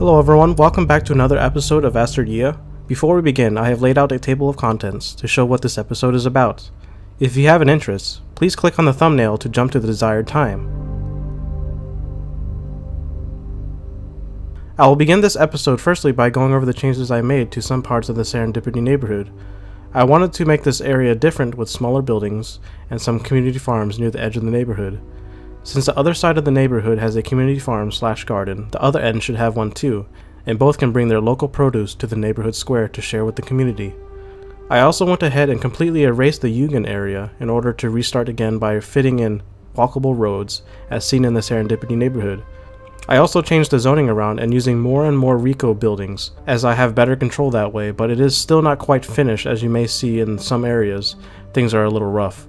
Hello everyone, welcome back to another episode of Aster-yee-ah. Before we begin, I have laid out a table of contents to show what this episode is about. If you have an interest, please click on the thumbnail to jump to the desired time. I will begin this episode firstly by going over the changes I made to some parts of the Serendipity neighborhood. I wanted to make this area different with smaller buildings and some community farms near the edge of the neighborhood. Since the other side of the neighborhood has a community farm/garden, the other end should have one too, and both can bring their local produce to the neighborhood square to share with the community. I also went ahead and completely erased the Yugen area in order to restart again by fitting in walkable roads as seen in the Serendipity neighborhood. I also changed the zoning around and using more and more Rico buildings, as I have better control that way, but it is still not quite finished. As you may see in some areas, things are a little rough.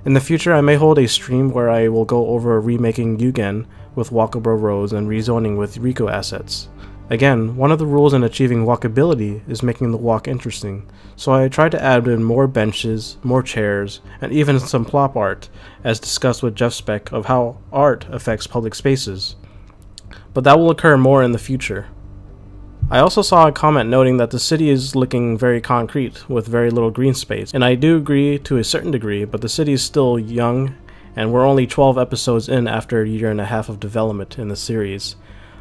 In the future, I may hold a stream where I will go over remaking Yugen with walkable roads and rezoning with Rico assets. Again, one of the rules in achieving walkability is making the walk interesting, so I tried to add in more benches, more chairs, and even some plop art, as discussed with Jeff Speck of how art affects public spaces. But that will occur more in the future. I also saw a comment noting that the city is looking very concrete with very little green space, and I do agree to a certain degree, but the city is still young and we're only 12 episodes in after a year and a half of development in the series.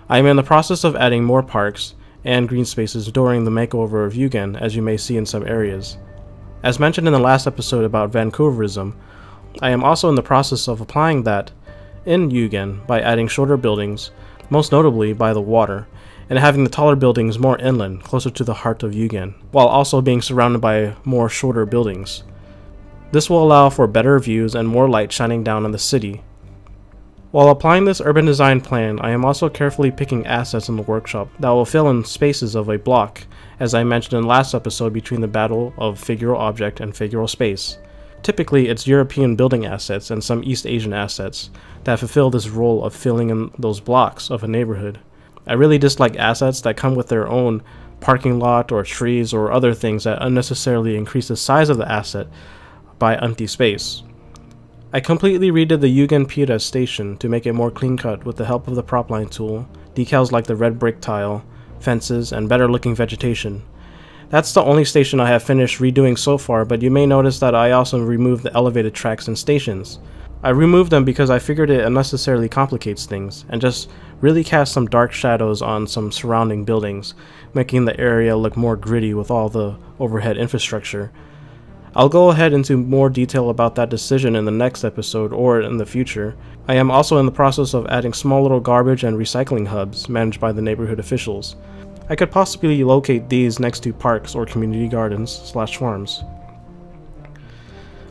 I am in the process of adding more parks and green spaces during the makeover of Yugen, as you may see in some areas. As mentioned in the last episode about Vancouverism, I am also in the process of applying that in Yugen by adding shorter buildings, most notably by the water, and having the taller buildings more inland, closer to the heart of Yugen, while also being surrounded by more shorter buildings. This will allow for better views and more light shining down on the city. While applying this urban design plan, I am also carefully picking assets in the workshop that will fill in spaces of a block, as I mentioned in the last episode between the battle of figural object and figural space. Typically, it's European building assets and some East Asian assets that fulfill this role of filling in those blocks of a neighborhood. I really dislike assets that come with their own parking lot or trees or other things that unnecessarily increase the size of the asset by empty space. I completely redid the Yugen Pira station to make it more clean-cut with the help of the propline tool, decals like the red brick tile, fences, and better looking vegetation. That's the only station I have finished redoing so far, but you may notice that I also removed the elevated tracks and stations. I removed them because I figured it unnecessarily complicates things, and just really cast some dark shadows on some surrounding buildings, making the area look more gritty with all the overhead infrastructure. I'll go ahead into more detail about that decision in the next episode or in the future. I am also in the process of adding small little garbage and recycling hubs managed by the neighborhood officials. I could possibly locate these next to parks or community gardens/farms.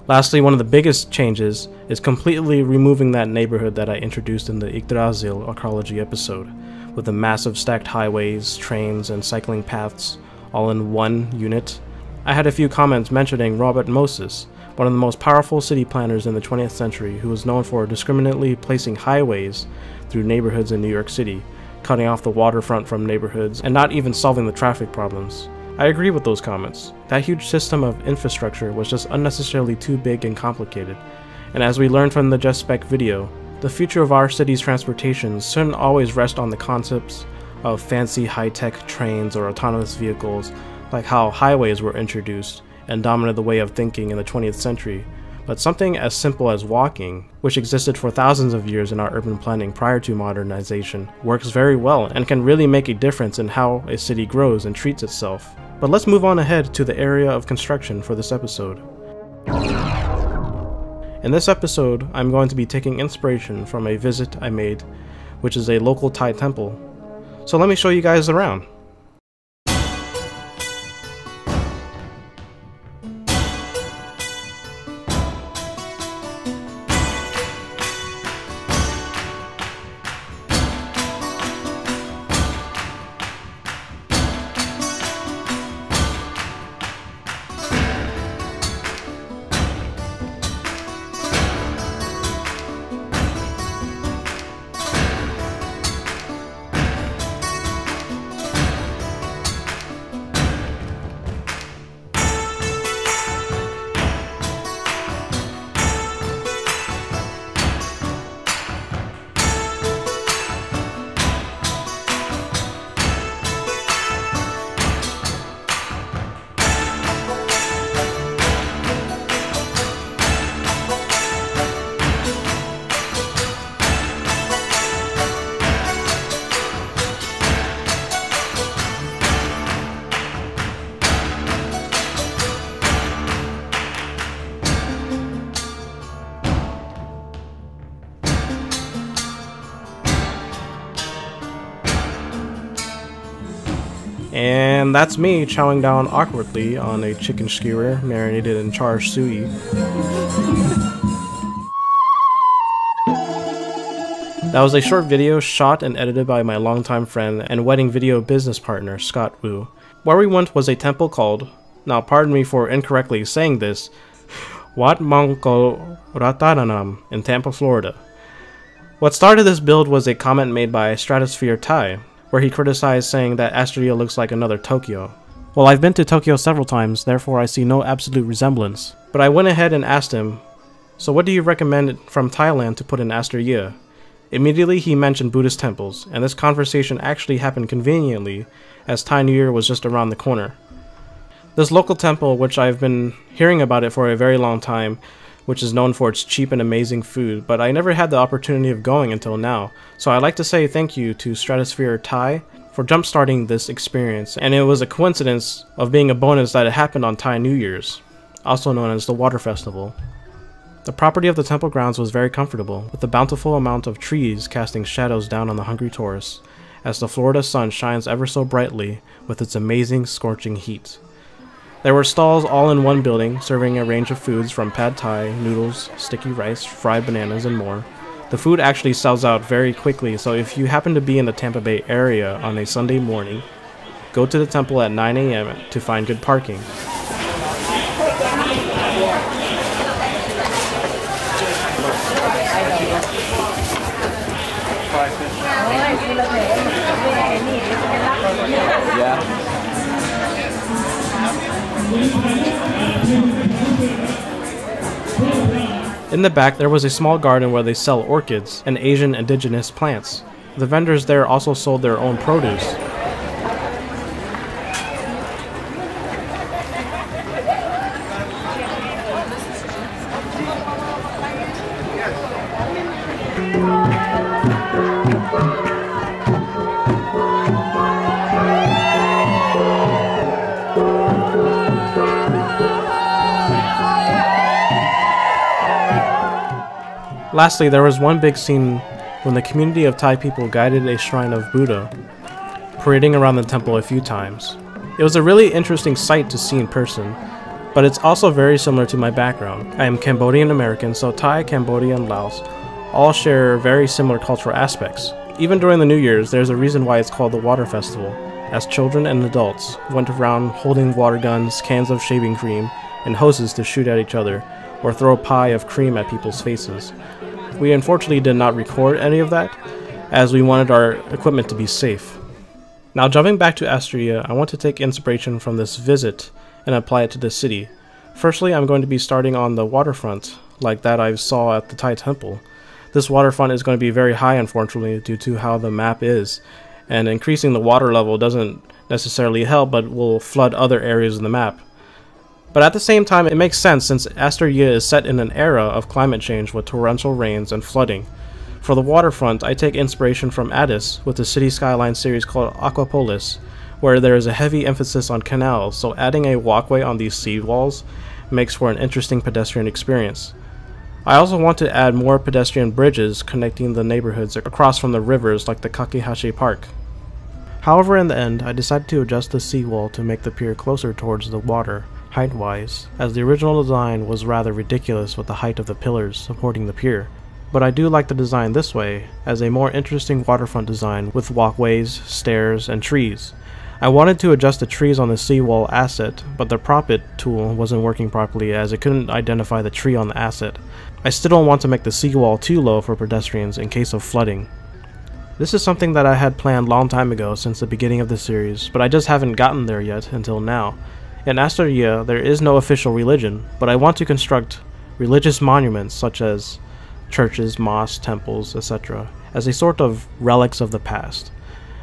Lastly, one of the biggest changes is completely removing that neighborhood that I introduced in the Yggdrasil ecology episode, with the massive stacked highways, trains, and cycling paths all in one unit. I had a few comments mentioning Robert Moses, one of the most powerful city planners in the 20th century, who was known for discriminately placing highways through neighborhoods in New York City, cutting off the waterfront from neighborhoods, and not even solving the traffic problems. I agree with those comments. That huge system of infrastructure was just unnecessarily too big and complicated, and as we learned from the Just Spec video, the future of our city's transportation shouldn't always rest on the concepts of fancy high-tech trains or autonomous vehicles like how highways were introduced and dominated the way of thinking in the 20th century, but something as simple as walking, which existed for thousands of years in our urban planning prior to modernization, works very well and can really make a difference in how a city grows and treats itself. But let's move on ahead to the area of construction for this episode. In this episode, I'm going to be taking inspiration from a visit I made, which is a local Thai temple. So let me show you guys around. And that's me chowing down awkwardly on a chicken skewer marinated in char suey. That was a short video shot and edited by my longtime friend and wedding video business partner, Scott Wu. Where we went was a temple called, now pardon me for incorrectly saying this, Wat MONGKOLRATANARAM in Tampa, Florida. What started this build was a comment made by Stratosphere Tai, where he criticized saying that Aster-yee-ah looks like another Tokyo. Well, I've been to Tokyo several times, therefore I see no absolute resemblance. But I went ahead and asked him, so what do you recommend from Thailand to put in Aster-yee-ah? Immediately he mentioned Buddhist temples, and this conversation actually happened conveniently, as Thai New Year was just around the corner. This local temple, which I've been hearing about it for a very long time, which is known for its cheap and amazing food, but I never had the opportunity of going until now, so I'd like to say thank you to Stratosphere Tai for jump-starting this experience, and it was a coincidence of being a bonus that it happened on Thai New Year's, also known as the Water Festival. The property of the temple grounds was very comfortable, with a bountiful amount of trees casting shadows down on the hungry tourists, as the Florida sun shines ever so brightly with its amazing scorching heat. There were stalls all in one building, serving a range of foods from pad thai, noodles, sticky rice, fried bananas, and more. The food actually sells out very quickly, so if you happen to be in the Tampa Bay area on a Sunday morning, go to the temple at 9 a.m. to find good parking. In the back, there was a small garden where they sell orchids and Asian indigenous plants. The vendors there also sold their own produce. Lastly, there was one big scene when the community of Thai people guided a shrine of Buddha, parading around the temple a few times. It was a really interesting sight to see in person, but it's also very similar to my background. I am Cambodian American, so Thai, Cambodia, and Laos all share very similar cultural aspects. Even during the New Year's, there's a reason why it's called the Water Festival, as children and adults went around holding water guns, cans of shaving cream, and hoses to shoot at each other, or throw pie of cream at people's faces. We unfortunately did not record any of that, as we wanted our equipment to be safe. Now jumping back to Aster-yee-ah, I want to take inspiration from this visit and apply it to the city. Firstly, I'm going to be starting on the waterfront, like that I saw at the Thai temple. This waterfront is going to be very high, unfortunately, due to how the map is, and increasing the water level doesn't necessarily help, but will flood other areas of the map. But at the same time, it makes sense since Aster-yee-ah is set in an era of climate change with torrential rains and flooding. For the waterfront, I take inspiration from Addis with the City Skylines series called Aquapolis, where there is a heavy emphasis on canals, so adding a walkway on these seawalls makes for an interesting pedestrian experience. I also want to add more pedestrian bridges connecting the neighborhoods across from the rivers like the Kakehashi Park. However, in the end, I decided to adjust the seawall to make the pier closer towards the water, height-wise, as the original design was rather ridiculous with the height of the pillars supporting the pier. But I do like the design this way, as a more interesting waterfront design with walkways, stairs, and trees. I wanted to adjust the trees on the seawall asset, but the prop it tool wasn't working properly as it couldn't identify the tree on the asset. I still don't want to make the seawall too low for pedestrians in case of flooding. This is something that I had planned long time ago since the beginning of the series, but I just haven't gotten there yet until now. In Aster-yee-ah, there is no official religion, but I want to construct religious monuments such as churches, mosques, temples, etc., as a sort of relics of the past.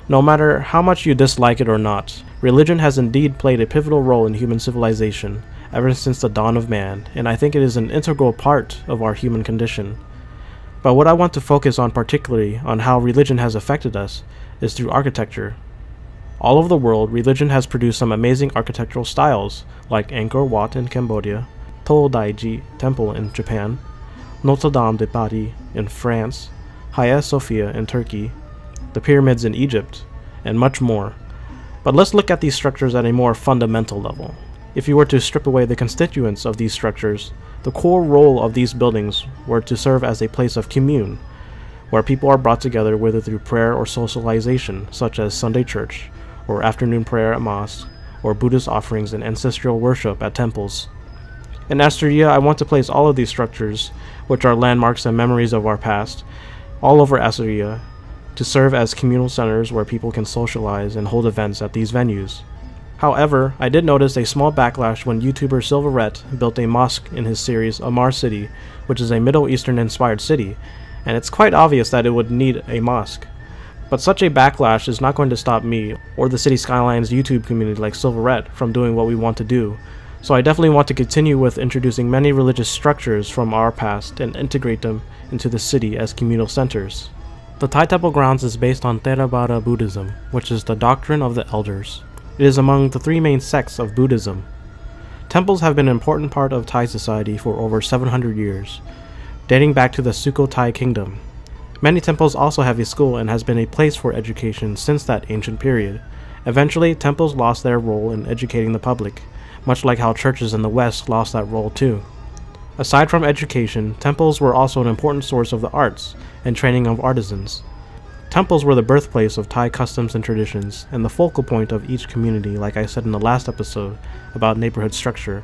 No matter how much you dislike it or not, religion has indeed played a pivotal role in human civilization ever since the dawn of man, and I think it is an integral part of our human condition. But what I want to focus on particularly on how religion has affected us is through architecture. All over the world, religion has produced some amazing architectural styles, like Angkor Wat in Cambodia, Todaiji Temple in Japan, Notre Dame de Paris in France, Hagia Sophia in Turkey, the pyramids in Egypt, and much more. But let's look at these structures at a more fundamental level. If you were to strip away the constituents of these structures, the core role of these buildings were to serve as a place of commune, where people are brought together whether through prayer or socialization, such as Sunday church, or afternoon prayer at mosque, or Buddhist offerings and ancestral worship at temples. In Aster-yee-ah, I want to place all of these structures, which are landmarks and memories of our past, all over Aster-yee-ah, to serve as communal centers where people can socialize and hold events at these venues. However, I did notice a small backlash when YouTuber Silverette built a mosque in his series Amar City, which is a Middle Eastern inspired city, and it's quite obvious that it would need a mosque. But such a backlash is not going to stop me or the City Skylines YouTube community like Silverette from doing what we want to do. So I definitely want to continue with introducing many religious structures from our past and integrate them into the city as communal centers. The Thai Temple Grounds is based on Theravada Buddhism, which is the doctrine of the elders. It is among the three main sects of Buddhism. Temples have been an important part of Thai society for over 700 years, dating back to the Sukhothai Kingdom. Many temples also have a school and has been a place for education since that ancient period. Eventually, temples lost their role in educating the public, much like how churches in the West lost that role too. Aside from education, temples were also an important source of the arts and training of artisans. Temples were the birthplace of Thai customs and traditions, and the focal point of each community, like I said in the last episode about neighborhood structure.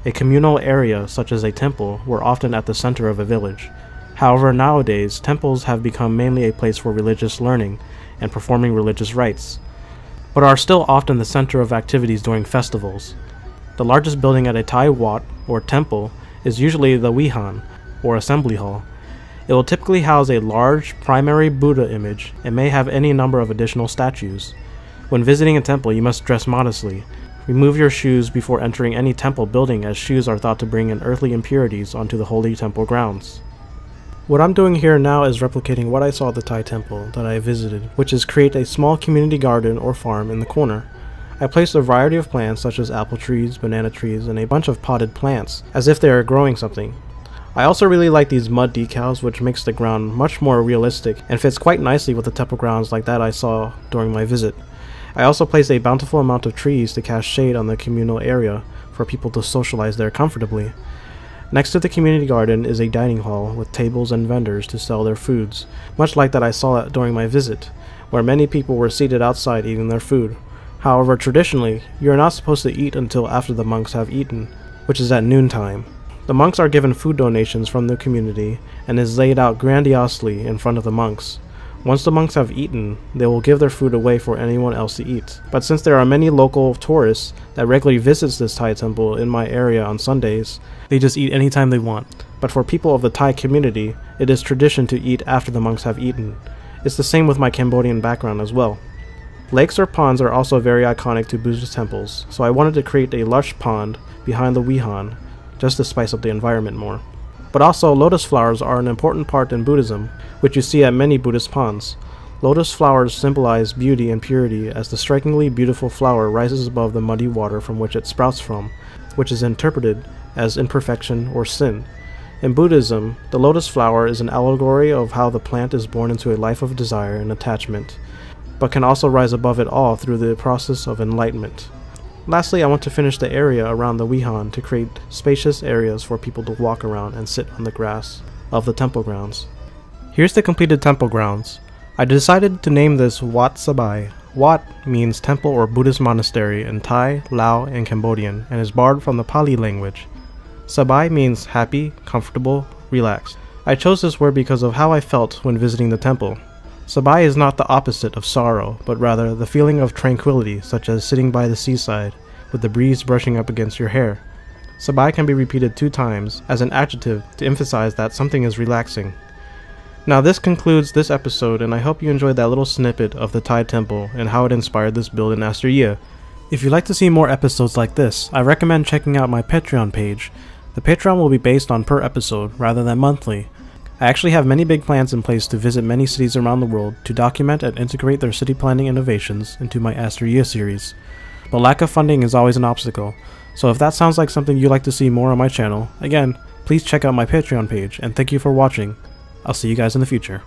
A communal area, such as a temple, were often at the center of a village. However, nowadays, temples have become mainly a place for religious learning and performing religious rites, but are still often the center of activities during festivals. The largest building at a Thai wat, or temple, is usually the Vihan, or assembly hall. It will typically house a large, primary Buddha image and may have any number of additional statues. When visiting a temple, you must dress modestly. Remove your shoes before entering any temple building, as shoes are thought to bring in earthly impurities onto the holy temple grounds. What I'm doing here now is replicating what I saw at the Thai temple that I visited, which is create a small community garden or farm in the corner. I placed a variety of plants such as apple trees, banana trees, and a bunch of potted plants, as if they are growing something. I also really like these mud decals, which makes the ground much more realistic and fits quite nicely with the temple grounds like that I saw during my visit. I also placed a bountiful amount of trees to cast shade on the communal area for people to socialize there comfortably. Next to the community garden is a dining hall with tables and vendors to sell their foods, much like that I saw during my visit, where many people were seated outside eating their food. However, traditionally, you are not supposed to eat until after the monks have eaten, which is at noontime. The monks are given food donations from the community and is laid out grandiosely in front of the monks. Once the monks have eaten, they will give their food away for anyone else to eat. But since there are many local tourists that regularly visits this Thai temple in my area on Sundays, they just eat anytime they want. But for people of the Thai community, it is tradition to eat after the monks have eaten. It's the same with my Cambodian background as well. Lakes or ponds are also very iconic to Buddhist temples, so I wanted to create a lush pond behind the Vihan, just to spice up the environment more. But also, lotus flowers are an important part in Buddhism, which you see at many Buddhist ponds. Lotus flowers symbolize beauty and purity, as the strikingly beautiful flower rises above the muddy water from which it sprouts from, which is interpreted as imperfection or sin. In Buddhism, the lotus flower is an allegory of how the plant is born into a life of desire and attachment, but can also rise above it all through the process of enlightenment. Lastly, I want to finish the area around the Vihan to create spacious areas for people to walk around and sit on the grass of the temple grounds. Here's the completed temple grounds. I decided to name this Wat Sabai. Wat means temple or Buddhist monastery in Thai, Lao, and Cambodian, and is borrowed from the Pali language. Sabai means happy, comfortable, relaxed. I chose this word because of how I felt when visiting the temple. Sabai is not the opposite of sorrow, but rather the feeling of tranquility, such as sitting by the seaside, with the breeze brushing up against your hair. Sabai can be repeated 2 times as an adjective to emphasize that something is relaxing. Now this concludes this episode, and I hope you enjoyed that little snippet of the Thai temple and how it inspired this build in Aster-yee-ah. If you'd like to see more episodes like this, I recommend checking out my Patreon page. The Patreon will be based on per episode rather than monthly. I actually have many big plans in place to visit many cities around the world to document and integrate their city planning innovations into my Aster-yee-ah series. But lack of funding is always an obstacle, so if that sounds like something you'd like to see more on my channel, again, please check out my Patreon page, and thank you for watching. I'll see you guys in the future.